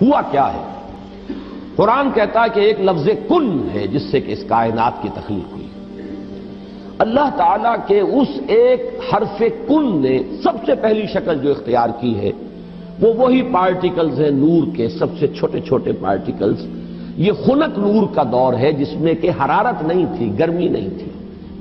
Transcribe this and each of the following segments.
ہوا کیا ہے؟ قرآن کہتا ہے کہ ایک لفظ کن ہے جس سے کہ اس کائنات کی تخلیق ہوئی۔ اللہ تعالیٰ کے اس ایک حرف کن نے سب سے پہلی شکل جو اختیار کی ہے وہ وہی پارٹیکلز ہیں نور کے، سب سے چھوٹے چھوٹے پارٹیکلز۔ یہ خنک نور کا دور ہے جس میں کہ حرارت نہیں تھی، گرمی نہیں تھی،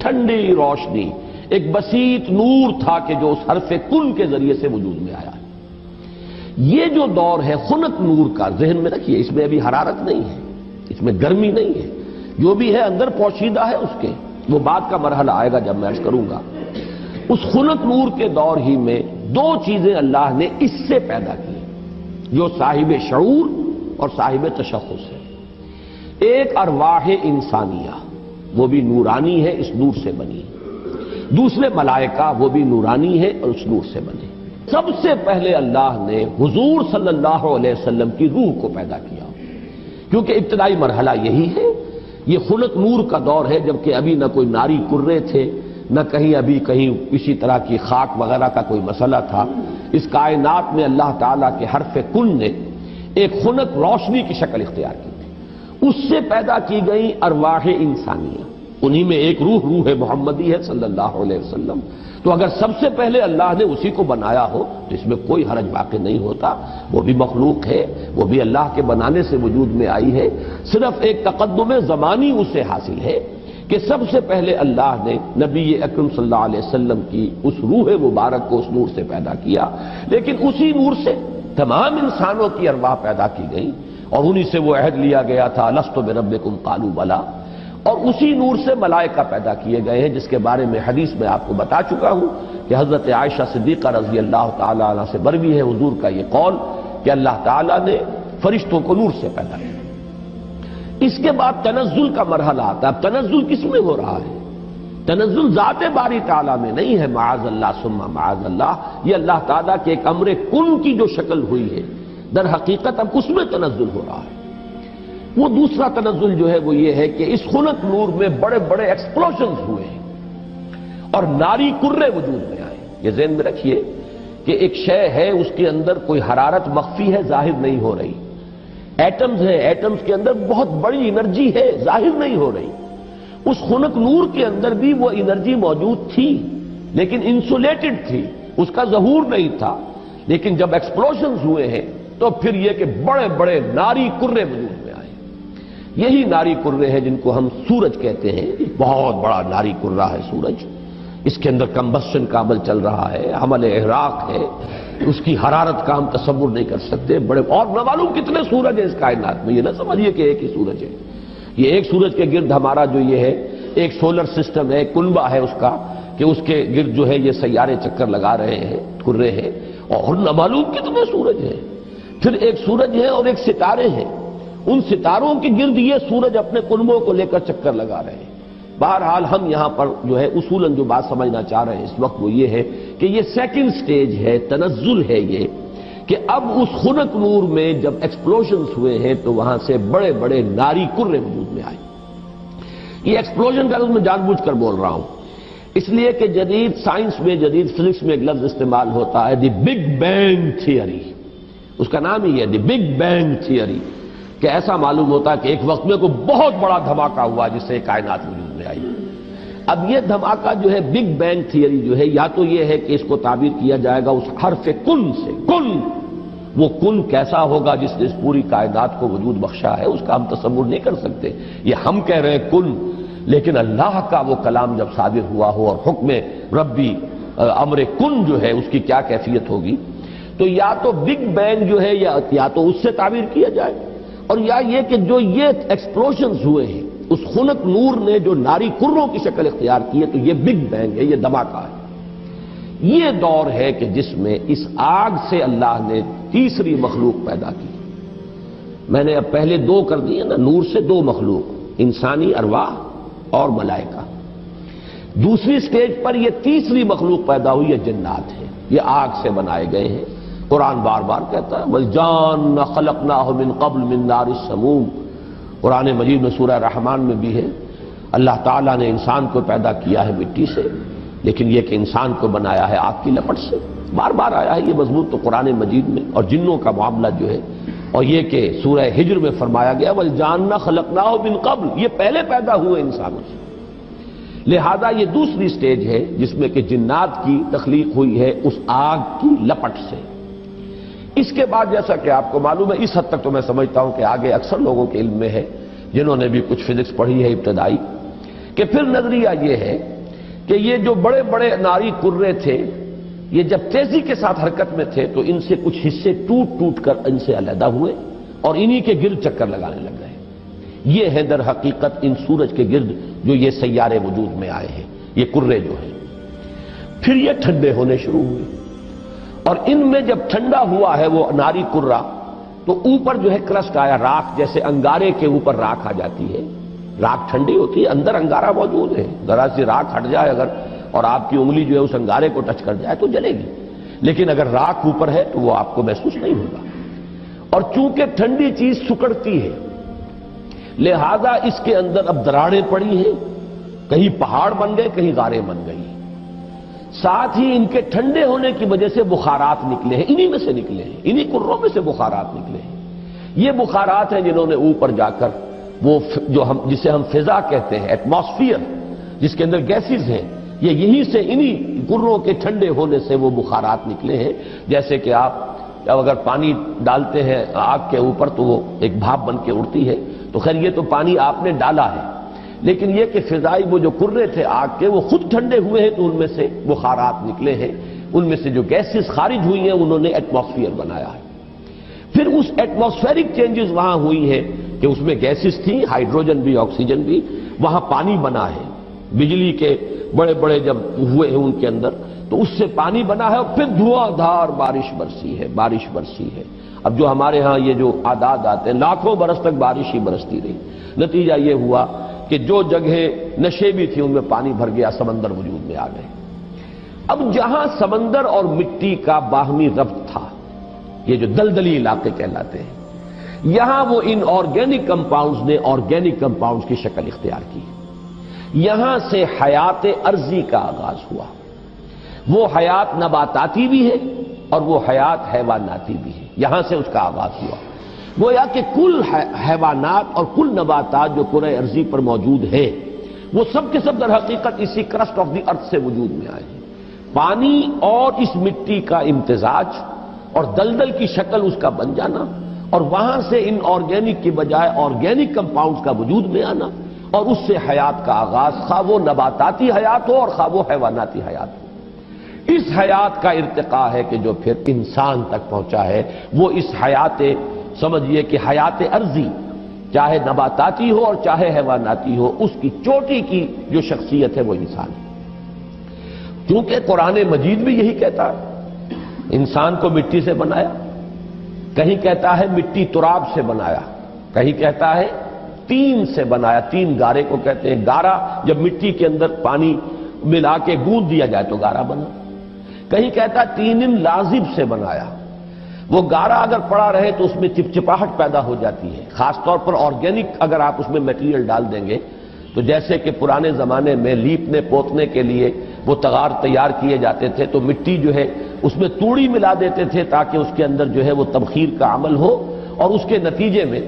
ٹھنڈی روشنی، ایک بسیط نور تھا کہ جو اس حرف کن کے ذریعے سے وجود میں آیا ہے۔ یہ جو دور ہے خنک نور کا، ذہن میں رکھیے، اس میں ابھی حرارت نہیں ہے، اس میں گرمی نہیں ہے، جو بھی ہے اندر پوشیدہ ہے اس کے، وہ بعد کا مرحلہ آئے گا جب میں عرض کروں گا۔ اس خنک نور کے دور ہی میں دو چیزیں اللہ نے اس سے پیدا کی جو صاحب شعور اور صاحب تشخص ہے۔ ایک ارواح انسانیہ، وہ بھی نورانی ہے، اس نور سے بنی۔ دوسرے ملائکہ، وہ بھی نورانی ہے اور اس نور سے بنے۔ سب سے پہلے اللہ نے حضور صلی اللہ علیہ وسلم کی روح کو پیدا کیا، کیونکہ ابتدائی مرحلہ یہی ہے۔ یہ خلق نور کا دور ہے جبکہ ابھی نہ کوئی ناری کرے تھے، نہ کہیں کسی طرح کی خاک وغیرہ کا کوئی مسئلہ تھا۔ اس کائنات میں اللہ تعالیٰ کے حرف کن نے ایک خنک روشنی کی شکل اختیار کی تھی، اس سے پیدا کی گئی ارواح انسانیہ، انہی میں ایک روح محمدی ہے صلی اللہ علیہ وسلم۔ تو اگر سب سے پہلے اللہ نے اسی کو بنایا ہو تو اس میں کوئی حرج واقع نہیں ہوتا، وہ بھی مخلوق ہے، وہ بھی اللہ کے بنانے سے وجود میں آئی ہے۔ صرف ایک تقدم زمانی اسے حاصل ہے کہ سب سے پہلے اللہ نے نبی اکرم صلی اللہ علیہ وسلم کی اس روح مبارک کو اس نور سے پیدا کیا، لیکن اسی نور سے تمام انسانوں کی ارواح پیدا کی گئی اور انہی سے وہ عہد لیا گیا تھا لست بربکم قالوا بلی، اور اسی نور سے ملائکہ پیدا کیے گئے ہیں، جس کے بارے میں حدیث میں آپ کو بتا چکا ہوں کہ حضرت عائشہ صدیقہ رضی اللہ تعالی عنہ سے مروی ہے حضور کا یہ قول کہ اللہ تعالیٰ نے فرشتوں کو نور سے پیدا کیا۔ اس کے بعد تنزل کا مرحلہ آتا ہے۔ اب تنزل کس میں ہو رہا ہے؟ تنزل ذات باری تعالیٰ میں نہیں ہے، معاذ اللہ ثم معاذ اللہ، یہ اللہ تعالیٰ کے ایک امر کن کی جو شکل ہوئی ہے، در حقیقت اب اس میں تنزل ہو رہا ہے۔ وہ دوسرا تنزل جو ہے وہ یہ ہے کہ اس خنک نور میں بڑے بڑے ایکسپلوژنز ہوئے ہیں اور ناری کرے وجود میں آئے۔ یہ ذہن میں رکھیے کہ ایک شے ہے، اس کے اندر کوئی حرارت مخفی ہے، ظاہر نہیں ہو رہی۔ ایٹمز ہیں، ایٹمز کے اندر بہت بڑی انرجی ہے، ظاہر نہیں ہو رہی۔ اس خنک نور کے اندر بھی وہ انرجی موجود تھی لیکن انسولیٹڈ تھی، اس کا ظہور نہیں تھا۔ لیکن جب ایکسپلوژنز ہوئے ہیں تو پھر یہ کہ بڑے بڑے ناری کرے وجود میں آئے۔ یہی ناری کرے ہیں جن کو ہم سورج کہتے ہیں، بہت بڑا ناری کرہ ہے سورج، اس کے اندر کمبسشن کا عمل چل رہا ہے، عمل احراق ہے، اس کی حرارت کا ہم تصور نہیں کر سکتے۔ بڑے اور نہ معلوم کتنے سورج ہیں اس کائنات میں، یہ نہ سمجھیے کہ ایک ہی سورج ہے۔ یہ ایک سورج کے گرد ہمارا جو یہ ہے ایک سولر سسٹم ہے، کنبہ ہے اس کا، کہ اس کے گرد جو ہے یہ سیارے چکر لگا رہے ہیں، کرے ہیں، اور نہ معلوم کتنے سورج ہیں۔ پھر ایک سورج ہے اور ایک ستارے ہیں، ان ستاروں کے گرد یہ سورج اپنے کنبوں کو لے کر چکر لگا رہے ہیں۔ بہرحال ہم یہاں پر جو ہے اصولاً جو بات سمجھنا چاہ رہے ہیں اس وقت وہ یہ ہے کہ یہ سیکنڈ سٹیج ہے، تنزل ہے یہ، کہ اب اس خنک نور میں جب ایکسپلوژنز ہوئے ہیں تو وہاں سے بڑے بڑے ناری کرے وجود میں آئے۔ یہ ایکسپلوژن کا لفظ میں جان بوجھ کر بول رہا ہوں، اس لیے کہ جدید سائنس میں، جدید فزکس میں ایک لفظ استعمال ہوتا ہے دی بگ بینگ تھیوری، اس کا نام ہی ہے دی بگ بینگ تھیوری، کہ ایسا معلوم ہوتا ہے کہ ایک وقت میں کوئی بہت بڑا دھماکہ ہوا جس سے کائنات وجود میں آئی۔ اب یہ دھماکہ جو ہے بگ بینگ تھیوری جو ہے، یا تو یہ ہے کہ اس کو تعبیر کیا جائے گا اس حرف کن سے، کن، وہ کن کیسا ہوگا جس نے اس پوری کائنات کو وجود بخشا ہے اس کا ہم تصور نہیں کر سکتے۔ یہ ہم کہہ رہے ہیں کن، لیکن اللہ کا وہ کلام جب صادر ہوا ہو اور حکم ربی امر کن جو ہے اس کی کیا کیفیت ہوگی، تو یا تو بگ بینگ جو ہے یا تو اس سے تعبیر کیا جائے، اور یا یہ کہ جو یہ ایکسپلوژنز ہوئے ہیں اس خنک نور نے جو ناری کروں کی شکل اختیار کی ہے، تو یہ بگ بینگ ہے، یہ دھماکہ ہے۔ یہ دور ہے کہ جس میں اس آگ سے اللہ نے تیسری مخلوق پیدا کی۔ میں نے اب پہلے دو کر دیے نا، نور سے دو مخلوق، انسانی ارواح اور ملائکہ۔ دوسری سٹیج پر یہ تیسری مخلوق پیدا ہوئی، یہ جنات ہیں، یہ آگ سے بنائے گئے ہیں۔ قرآن بار بار کہتا ہے وَالْجَانَّ خَلَقْنَاهُ مِنْ قَبْلُ مِنْ نَارِ السَّمُومِ، قرآن مجید میں سورہ رحمان میں بھی ہے۔ اللہ تعالیٰ نے انسان کو پیدا کیا ہے مٹی سے، لیکن یہ کہ انسان کو بنایا ہے آگ کی لپٹ سے، بار بار آیا ہے یہ مضمون تو قرآن مجید میں۔ اور جنوں کا معاملہ جو ہے اور یہ کہ سورہ ہجر میں فرمایا گیا وَالْجَانَّ خَلَقْنَاهُ مِن قَبْلُ، یہ پہلے پیدا ہوئے انسانوں سے، لہذا یہ دوسری سٹیج ہے جس میں کہ جنات کی تخلیق ہوئی ہے اس آگ کی لپٹ سے۔ اس کے بعد جیسا کہ آپ کو معلوم ہے، اس حد تک تو میں سمجھتا ہوں کہ آگے اکثر لوگوں کے علم میں ہے جنہوں نے بھی کچھ فزکس پڑھی ہے ابتدائی، کہ پھر نظریہ یہ ہے کہ یہ جو بڑے بڑے ناری کرے تھے یہ جب تیزی کے ساتھ حرکت میں تھے تو ان سے کچھ حصے ٹوٹ ٹوٹ کر ان سے علیحدہ ہوئے اور انہی کے گرد چکر لگانے لگ گئے۔ یہ ہے در حقیقت ان سورج کے گرد جو یہ سیارے وجود میں آئے ہیں، یہ کرے جو ہیں۔ پھر یہ ٹھنڈے ہونے شروع ہوئے اور ان میں جب ٹھنڈا ہوا ہے وہ ناری کرہ تو اوپر جو ہے کرسٹ آیا، راکھ، جیسے انگارے کے اوپر راکھ آ جاتی ہے، راکھ ٹھنڈی ہوتی ہے، اندر انگارہ موجود ہے، ذرا سی راکھ ہٹ جائے اگر اور آپ کی انگلی جو ہے اس انگارے کو ٹچ کر جائے تو جلے گی، لیکن اگر راکھ اوپر ہے تو وہ آپ کو محسوس نہیں ہوگا۔ اور چونکہ ٹھنڈی چیز سکڑتی ہے لہذا اس کے اندر اب دراڑیں پڑی ہیں، کہیں پہاڑ بن گئے کہیں غاریں بن گئی، ساتھ ہی ان کے ٹھنڈے ہونے کی وجہ سے بخارات نکلے ہیں، انہی میں سے نکلے ہیں، انہی کروں میں سے بخارات نکلے ہیں۔ یہ بخارات ہیں جنہوں نے اوپر جا کر وہ جو جسے ہم فضا کہتے ہیں، ایٹماسفیئر، جس کے اندر گیسز ہیں، یہ یہیں سے انہی کروں کے ٹھنڈے ہونے سے وہ بخارات نکلے ہیں۔ جیسے کہ آپ اگر پانی ڈالتے ہیں آگ کے اوپر تو وہ ایک بھاپ بن کے اڑتی ہے، تو خیر یہ تو پانی آپ نے ڈالا ہے، لیکن یہ کہ فضائی وہ جو کرے تھے آگ کے وہ خود ٹھنڈے ہوئے ہیں تو ان میں سے بخارات نکلے ہیں، ان میں سے جو گیسز خارج ہوئی ہیں انہوں نے ایٹماسفیئر بنایا ہے۔ پھر اس ایٹماسفیرک چینجز وہاں ہوئی ہیں کہ اس میں گیسز تھیں، ہائیڈروجن بھی آکسیجن بھی، وہاں پانی بنا ہے، بجلی کے بڑے بڑے جب ہوئے ہیں ان کے اندر تو اس سے پانی بنا ہے، اور پھر دھواں دھار بارش برسی ہے۔ اب جو ہمارے ہاں یہ جو اعداد آتے ہیں لاکھوں برس تک بارش ہی برستی رہی، نتیجہ یہ ہوا کہ جو جگہیں نشیبی تھی ان میں پانی بھر گیا، سمندر وجود میں آ گئے۔ اب جہاں سمندر اور مٹی کا باہمی ربط تھا، یہ جو دلدلی علاقے کہلاتے ہیں، یہاں وہ ان آرگینک کمپاؤنڈز نے آرگینک کمپاؤنڈز کی شکل اختیار کی، یہاں سے حیات ارضی کا آغاز ہوا۔ وہ حیات نباتاتی بھی ہے اور وہ حیات حیواناتی بھی ہے، یہاں سے اس کا آغاز ہوا۔ گویا کہ کل حیوانات اور کل نباتات جو کرۂ ارضی پر موجود ہیں وہ سب کے سب در حقیقت اسی کرسٹ آف دی ارتھ سے وجود میں آئے ہیں۔ پانی اور اس مٹی کا امتزاج اور دلدل کی شکل اس کا بن جانا، اور وہاں سے ان آرگینک کی بجائے آرگینک کمپاؤنڈز کا وجود میں آنا، اور اس سے حیات کا آغاز، خواہ وہ نباتاتی حیات ہو اور خواہ وہ حیواناتی حیات ہو۔ اس حیات کا ارتقاء ہے کہ جو پھر انسان تک پہنچا ہے، وہ اس حیات، سمجھیے کہ حیات ارضی چاہے نباتاتی ہو اور چاہے حیواناتی ہو، اس کی چوٹی کی جو شخصیت ہے وہ انسان ہے۔ کیونکہ قرآن مجید بھی یہی کہتا ہے، انسان کو مٹی سے بنایا، کہیں کہتا ہے مٹی تراب سے بنایا، کہیں کہتا ہے تین سے بنایا، تین گارے کو کہتے ہیں، گارا جب مٹی کے اندر پانی ملا کے گوندھ دیا جائے تو گارا بنا، کہیں کہتا ہے تین لازب سے بنایا، وہ گارا اگر پڑا رہے تو اس میں چپچپاہٹ پیدا ہو جاتی ہے، خاص طور پر آرگینک اگر آپ اس میں میٹیریل ڈال دیں گے تو جیسے کہ پرانے زمانے میں لیپنے پوتنے کے لیے وہ تغار تیار کیے جاتے تھے تو مٹی جو ہے اس میں توڑی ملا دیتے تھے تاکہ اس کے اندر جو ہے وہ تبخیر کا عمل ہو، اور اس کے نتیجے میں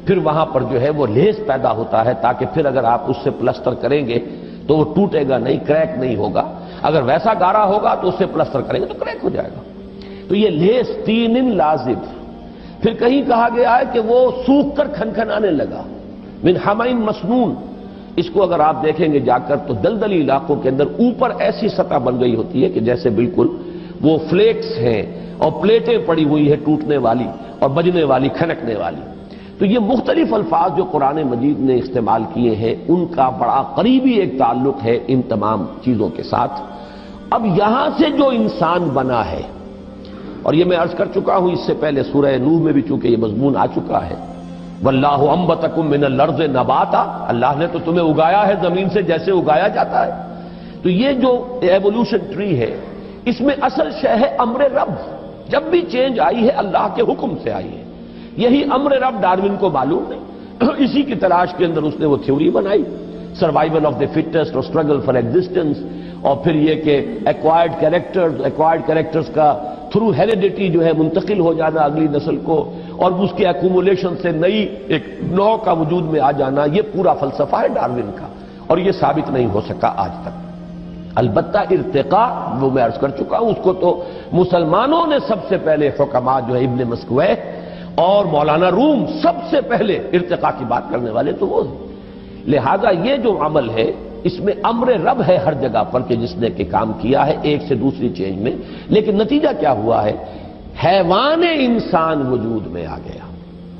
پھر وہاں پر جو ہے وہ لیس پیدا ہوتا ہے تاکہ پھر اگر آپ اس سے پلسٹر کریں گے تو وہ ٹوٹے گا نہیں، کریک نہیں ہوگا، اگر ویسا گارا ہوگا تو اس سے پلسٹر کریں گے تو کریک ہو جائے گا۔ تو یہ لیس تین لازب۔ پھر کہیں کہا گیا ہے کہ وہ سوکھ کر کھنکھنانے لگا، من حمئ مسنون، اس کو اگر آپ دیکھیں گے جا کر تو دلدلی علاقوں کے اندر اوپر ایسی سطح بن گئی ہوتی ہے کہ جیسے بالکل وہ فلیکس ہیں اور پلیٹیں پڑی ہوئی ہے ٹوٹنے والی اور بجنے والی، کھنکنے والی۔ تو یہ مختلف الفاظ جو قرآن مجید نے استعمال کیے ہیں ان کا بڑا قریبی ایک تعلق ہے ان تمام چیزوں کے ساتھ۔ اب یہاں سے جو انسان بنا ہے، اور یہ میں عرض کر چکا ہوں اس سے پہلے سورہ نوح میں بھی چونکہ یہ مضمون آ چکا ہے، واللہ انبتکم من الارض نباتا، اللہ نے تو تمہیں اگایا ہے زمین سے جیسے اگایا جاتا ہے۔ تو یہ جو ایوولوشن ٹری ہے اس میں اصل شے ہے امر رب، جب بھی چینج آئی ہے اللہ کے حکم سے آئی ہے، یہی امر رب ڈاروین کو معلوم نہیں، اسی کی تلاش کے اندر اس نے وہ تھیوری بنائی، سروائیول آف دی فٹسٹ اور اسٹرگل فار ایگزسٹنس، اور پھر یہ کہ ایکوائرڈ کیریکٹرز کا تھرو ہیریڈیٹی جو ہے منتقل ہو جانا اگلی نسل کو، اور اس کے ایکومولیشن سے نئی ایک نو کا وجود میں آ جانا، یہ پورا فلسفہ ہے ڈارون کا، اور یہ ثابت نہیں ہو سکا آج تک۔ البتہ ارتقاء وہ میں عرض کر چکا ہوں، اس کو تو مسلمانوں نے سب سے پہلے حکماء جو ہے ابن مسکوہ اور مولانا روم سب سے پہلے ارتقاء کی بات کرنے والے تو وہ ہیں۔ لہذا یہ جو عمل ہے اس میں امر رب ہے ہر جگہ پر کہ جس نے کہ کام کیا ہے ایک سے دوسری چینج میں، لیکن نتیجہ کیا ہوا ہے؟ حیوان انسان وجود میں آ گیا۔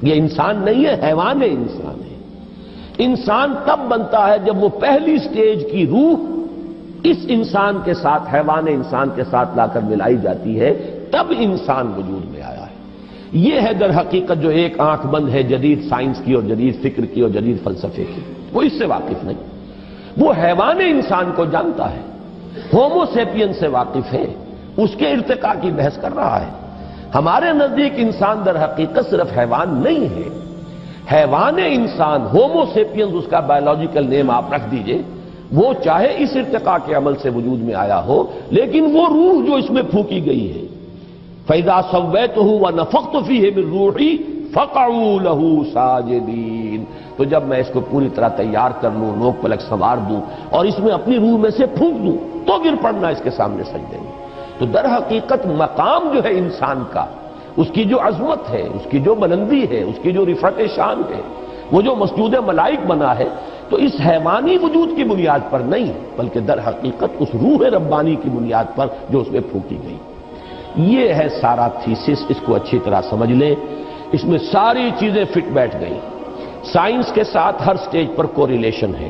یہ انسان نہیں ہے، حیوان انسان ہے۔ انسان تب بنتا ہے جب وہ پہلی سٹیج کی روح اس انسان کے ساتھ، حیوان انسان کے ساتھ لا کر ملائی جاتی ہے، تب انسان وجود میں آیا ہے۔ یہ ہے در حقیقت جو ایک آنکھ بند ہے جدید سائنس کی اور جدید فکر کی اور جدید فلسفے کی، وہ اس سے واقف نہیں، وہ حیوان انسان کو جانتا ہے، ہومو سیپین سے واقف ہے، اس کے ارتقاء کی بحث کر رہا ہے۔ ہمارے نزدیک انسان در حقیقت صرف حیوان نہیں ہے، حیوان انسان ہومو سیپینز اس کا بایولوجیکل نیم آپ رکھ دیجئے، وہ چاہے اس ارتقاء کے عمل سے وجود میں آیا ہو، لیکن وہ روح جو اس میں پھونکی گئی ہے، فَإِذَا سَوَّيْتُهُ وَنَفَخْتُ فِيهِ مِن رُوحِي فَقَعُوا لَهُ سَاجِدِينَ، تو جب میں اس کو پوری طرح تیار کر لوں، نوک پلک سنوار دوں اور اس میں اپنی روح میں سے پھونک دوں تو گر پڑنا اس کے سامنے سجدے میں۔ تو در حقیقت مقام جو ہے انسان کا، اس کی جو عظمت ہے، اس کی جو بلندی ہے، اس کی جو رفعت شان ہے، وہ جو مسجود ملائک بنا ہے، تو اس حیوانی وجود کی بنیاد پر نہیں بلکہ در حقیقت اس روح ربانی کی بنیاد پر جو اس میں پھونکی گئی۔ یہ ہے سارا تھیسس، اس کو اچھی طرح سمجھ لیں، اس میں ساری چیزیں فٹ بیٹھ گئی۔ سائنس کے ساتھ ہر سٹیج پر کوریلیشن ہے۔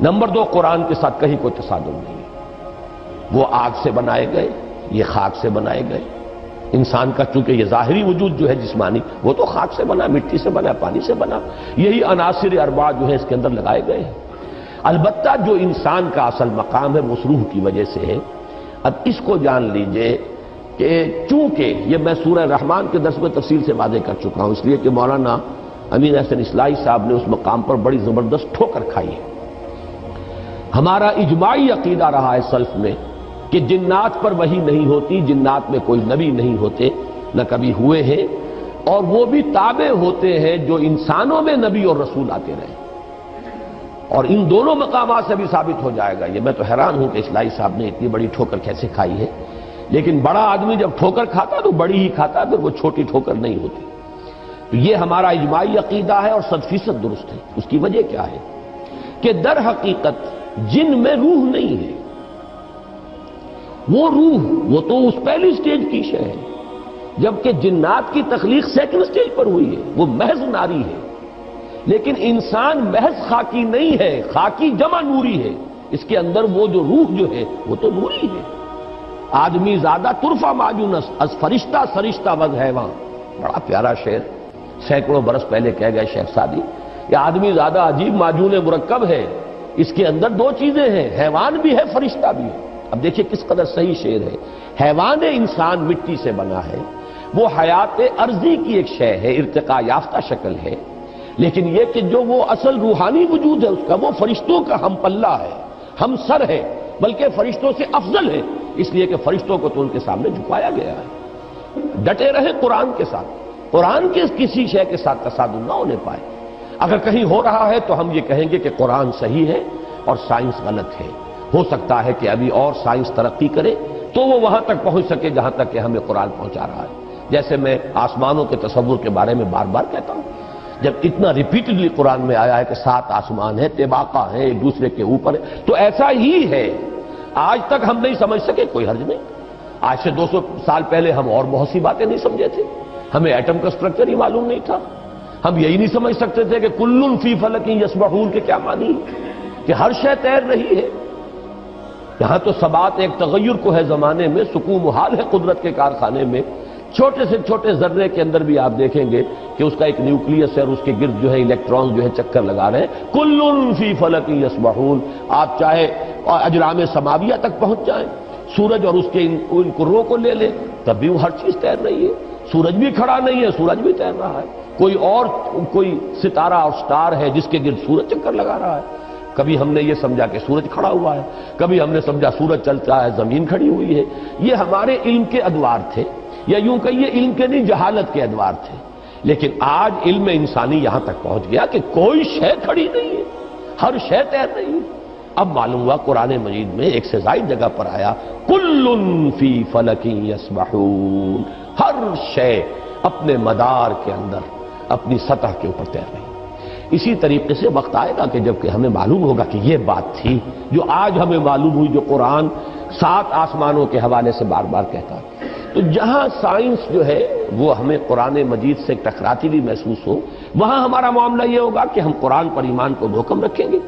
نمبر 2، قرآن کے ساتھ کہیں کوئی تصادم نہیں ہے۔ وہ آگ سے بنائے گئے، یہ خاک سے بنائے گئے۔ انسان کا چونکہ یہ ظاہری وجود جو ہے جسمانی، وہ تو خاک سے بنا، مٹی سے بنا، پانی سے بنا، یہی عناصر اربعہ جو ہے اس کے اندر لگائے گئے ہیں۔ البتہ جو انسان کا اصل مقام ہے وہ اس روح کی وجہ سے ہے۔ اب اس کو جان لیجئے کہ چونکہ یہ میں سورہ رحمان کے درس میں تفصیل سے واضح کر چکا ہوں، اس لیے کہ مولانا امین احسن اصلاحی صاحب نے اس مقام پر بڑی زبردست ٹھوکر کھائی ہے۔ ہمارا اجماعی عقیدہ رہا ہے سلف میں کہ جنات پر وحی نہیں ہوتی، جنات میں کوئی نبی نہیں ہوتے، نہ کبھی ہوئے ہیں، اور وہ بھی تابع ہوتے ہیں جو انسانوں میں نبی اور رسول آتے رہے۔ اور ان دونوں مقامات سے بھی ثابت ہو جائے گا۔ یہ میں تو حیران ہوں کہ اصلاحی صاحب نے اتنی بڑی ٹھوکر کیسے کھائی ہے، لیکن بڑا آدمی جب ٹھوکر کھاتا تو بڑی ہی کھاتا، پھر وہ چھوٹی ٹھوکر نہیں ہوتی۔ تو یہ ہمارا اجماعی عقیدہ ہے اور 100% درست ہے۔ اس کی وجہ کیا ہے کہ در حقیقت جن میں روح نہیں ہے، وہ روح وہ تو اس پہلی سٹیج کی شے ہے، جبکہ جنات کی تخلیق سیکنڈ سٹیج پر ہوئی ہے، وہ محض ناری ہے۔ لیکن انسان محض خاکی نہیں ہے، خاکی جمع نوری ہے، اس کے اندر وہ جو روح جو ہے وہ تو نوری ہے۔ آدمی زیادہ طرفہ معجونس از فرشتہ سرشتہ وز حیوان، بڑا پیارا شعر سینکڑوں برس پہلے کہہ گئے شیخ سعدی۔ یہ آدمی زیادہ عجیب معجون مرکب ہے، اس کے اندر دو چیزیں ہیں، حیوان بھی ہے، فرشتہ بھی ہے۔ اب دیکھیں کس قدر صحیح شعر ہے۔ حیوان انسان مٹی سے بنا ہے، وہ حیات ارضی کی ایک شے ہے، ارتقاء یافتہ شکل ہے، لیکن یہ کہ جو وہ اصل روحانی وجود ہے اس کا، وہ فرشتوں کا ہم پلہ ہے، ہم سر ہے، بلکہ فرشتوں سے افضل ہے، اس لیے کہ فرشتوں کو تو ان کے سامنے جھکایا گیا ہے۔ ڈٹے رہے قرآن کے ساتھ، قرآن کے کسی شے کے ساتھ تصادم نہ ہونے پائے۔ اگر کہیں ہو رہا ہے تو ہم یہ کہیں گے کہ قرآن صحیح ہے اور سائنس غلط ہے۔ ہو سکتا ہے کہ ابھی اور سائنس ترقی کرے تو وہ وہاں تک پہنچ سکے جہاں تک کہ ہمیں قرآن پہنچا رہا ہے۔ جیسے میں آسمانوں کے تصور کے بارے میں بار بار کہتا ہوں، جب اتنا ریپیٹڈلی قرآن میں آیا ہے کہ 7 آسمان ہیں، طباقہ ہیں، ایک دوسرے کے اوپر ہے، تو ایسا ہی ہے۔ آج تک ہم نہیں سمجھ سکے، کوئی حرج نہیں۔ آج سے 200 سال پہلے ہم اور بہت سی باتیں نہیں سمجھے تھے، ہمیں ایٹم کا سٹرکچر ہی معلوم نہیں تھا، ہم یہی نہیں سمجھ سکتے تھے کہ کل فی فلک یسبحون کے کیا معنی ہے، کہ ہر شے تیر رہی ہے۔ یہاں تو ثبات ایک تغیر کو ہے زمانے میں، سکون محال ہے قدرت کے کارخانے میں۔ چھوٹے سے چھوٹے ذرے کے اندر بھی آپ دیکھیں گے کہ اس کا ایک نیوکلیس ہے اور اس کے گرد جو ہے الیکٹران جو ہے چکر لگا رہے ہیں۔ کل فی فلک یسبحون، آپ چاہے اجرام سماویہ تک پہنچ جائیں، سورج اور اس کے ان کروں کو لے لیں، تب بھی وہ ہر چیز تیر رہی ہے۔ سورج بھی کھڑا نہیں ہے، سورج بھی تیر رہا ہے۔ کوئی ستارہ اور سٹار ہے جس کے گرد سورج چکر لگا رہا ہے۔ کبھی ہم نے یہ سمجھا کہ سورج کھڑا ہوا ہے، کبھی ہم نے سمجھا سورج چلتا ہے، زمین کھڑی ہوئی ہے۔ یہ ہمارے علم کے ادوار تھے، یا یوں کہیے علم کے نہیں جہالت کے ادوار تھے۔ لیکن آج علم انسانی یہاں تک پہنچ گیا کہ کوئی شے کھڑی نہیں ہے، ہر شے تیر رہی ہے۔ اب معلوم ہوا قرآن مجید میں ایک سے زائد جگہ پر آیا کل فی فلک یسبحون، ہر شے اپنے مدار کے اندر اپنی سطح کے اوپر تیر رہی ہے۔ اسی طریقے سے وقت آئے گا کہ جب کہ ہمیں معلوم ہوگا کہ یہ بات تھی جو آج ہمیں معلوم ہوئی، جو قرآن 7 آسمانوں کے حوالے سے بار بار کہتا ہے۔ تو جہاں سائنس جو ہے وہ ہمیں قرآن مجید سے ٹکراتی بھی محسوس ہو، وہاں ہمارا معاملہ یہ ہوگا کہ ہم قرآن پر ایمان کو محکم رکھیں گے،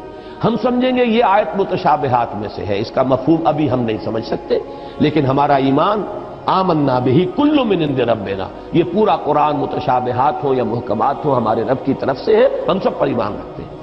ہم سمجھیں گے یہ آیت متشابہات میں سے ہے، اس کا مفہوم ابھی ہم نہیں سمجھ سکتے، لیکن ہمارا ایمان آمنا بہ کل من عند ربنا، یہ پورا قرآن متشابہات ہوں یا محکمات ہوں ہمارے رب کی طرف سے ہے، ہم سب پر ایمان رکھتے ہیں۔